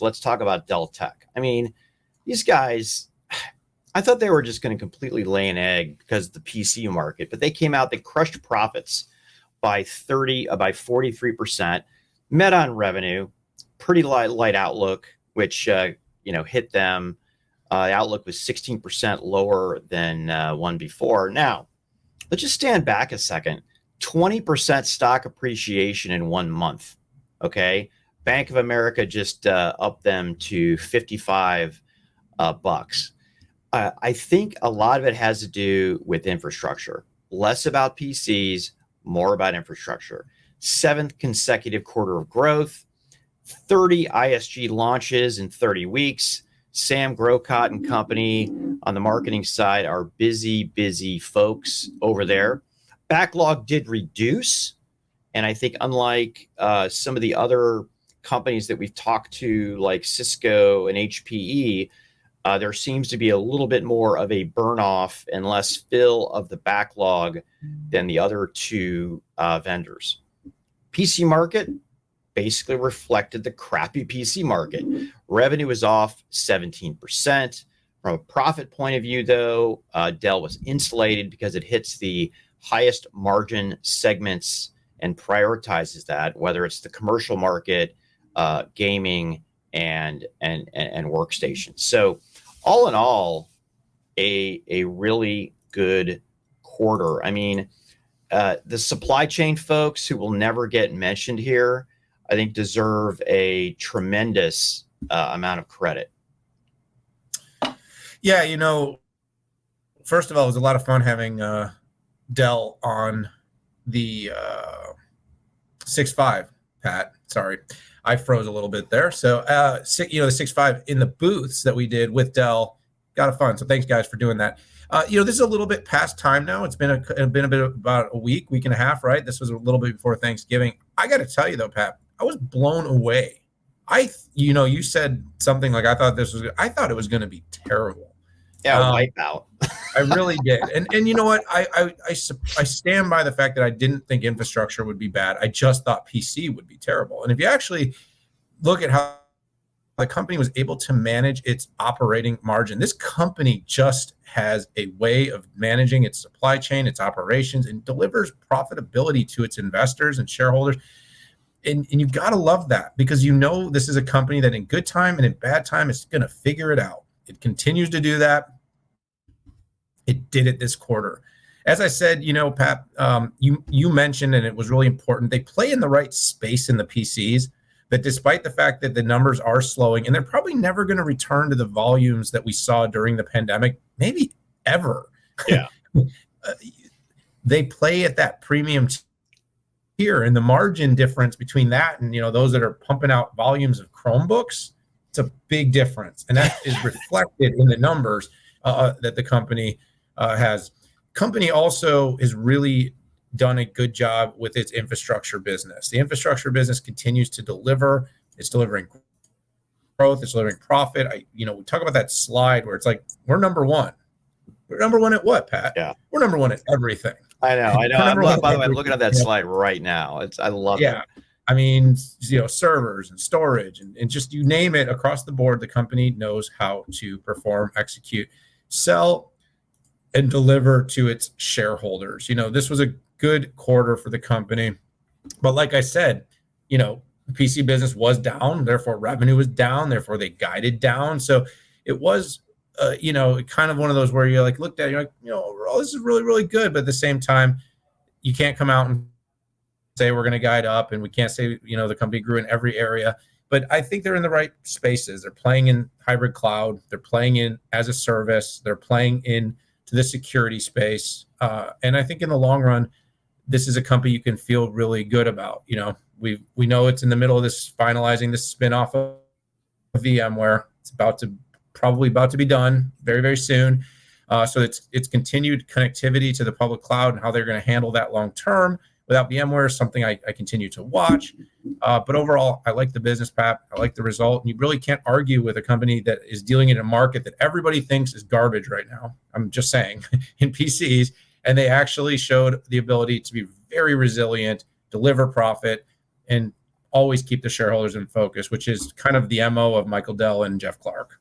let's talk about Dell Tech. I mean, these guys, I thought they were just going to completely lay an egg because of the PC market, but they came out, they crushed profits by 43%, met on revenue, pretty light outlook, which hit them. The outlook was 16% lower than one before. Now, let's just stand back a second. 20% stock appreciation in 1 month. Okay, Bank of America just upped them to 55 bucks. I think a lot of it has to do with infrastructure, less about PCs, more about infrastructure. 7th consecutive quarter of growth, 30 ISG launches in 30 weeks. Sam Grocott and company on the marketing side are busy folks over there. Backlog did reduce. And I think unlike some of the other companies that we've talked to, like Cisco and HPE, there seems to be a little bit more of a burn off and less fill of the backlog than the other two vendors. PC market basically reflected the crappy PC market. Revenue was off 17%. From a profit point of view, though, Dell was insulated because it hits the highest margin segments and prioritizes that, whether it's the commercial market, gaming, and workstations. So all in all, a really good quarter. I mean, the supply chain folks who will never get mentioned here, I think deserve a tremendous amount of credit. Yeah, first of all, it was a lot of fun having Dell on the 6.5, Pat. Sorry, I froze a little bit there. So, the 6.5 in the booths that we did with Dell, got a fun. So thanks, guys, for doing that. This is a little bit past time now. It's been a bit about a week and a half, right? This was a little bit before Thanksgiving. I got to tell you though, Pat, I was blown away. You said something like, I thought it was going to be terrible. Yeah, wipe out. I really did. And you know what? I stand by the fact that I didn't think infrastructure would be bad. I just thought PC would be terrible. And if you actually look at how the company was able to manage its operating margin, this company just has a way of managing its supply chain, its operations, and delivers profitability to its investors and shareholders. And you've got to love that, because this is a company that in good time and in bad time is going to figure it out. It continues to do that. It did it this quarter. As I said, Pat, you mentioned, and it was really important, they play in the right space in the PCs, that despite the fact that the numbers are slowing, and they're probably never going to return to the volumes that we saw during the pandemic, maybe ever. Yeah. They play at that premium tier, and the margin difference between that and, those that are pumping out volumes of Chromebooks, it's a big difference. And that is reflected in the numbers that the company has. Company also has really done a good job with its infrastructure business. The infrastructure business continues to deliver. It's delivering growth. It's delivering profit. We talk about that slide where it's like, we're number one. We're number one at what, Pat? Yeah. We're number one at everything. I know. By the way, I'm looking at that slide right now. I love it. I mean, servers and storage and just you name it across the board, the company knows how to perform, execute, sell, and deliver to its shareholders. This was a good quarter for the company. But like I said, the PC business was down, therefore revenue was down, therefore they guided down. So it was, kind of one of those where you're like, looked at it, you're like, overall, this is really, really good. But at the same time, you can't come out and say we're going to guide up, and we can't say, the company grew in every area. But I think they're in the right spaces. They're playing in hybrid cloud. They're playing in as a service. They're playing in to the security space. And I think in the long run, this is a company you can feel really good about. We know it's in the middle of this, finalizing this spinoff of VMware. It's probably about to be done very, very soon. So it's continued connectivity to the public cloud and how they're going to handle that long term without VMware is something I continue to watch. But overall, I like the business, Pat. I like the result. And you really can't argue with a company that is dealing in a market that everybody thinks is garbage right now. I'm just saying, in PCs. And they actually showed the ability to be very resilient, deliver profit, and always keep the shareholders in focus, which is kind of the MO of Michael Dell and Jeff Clark.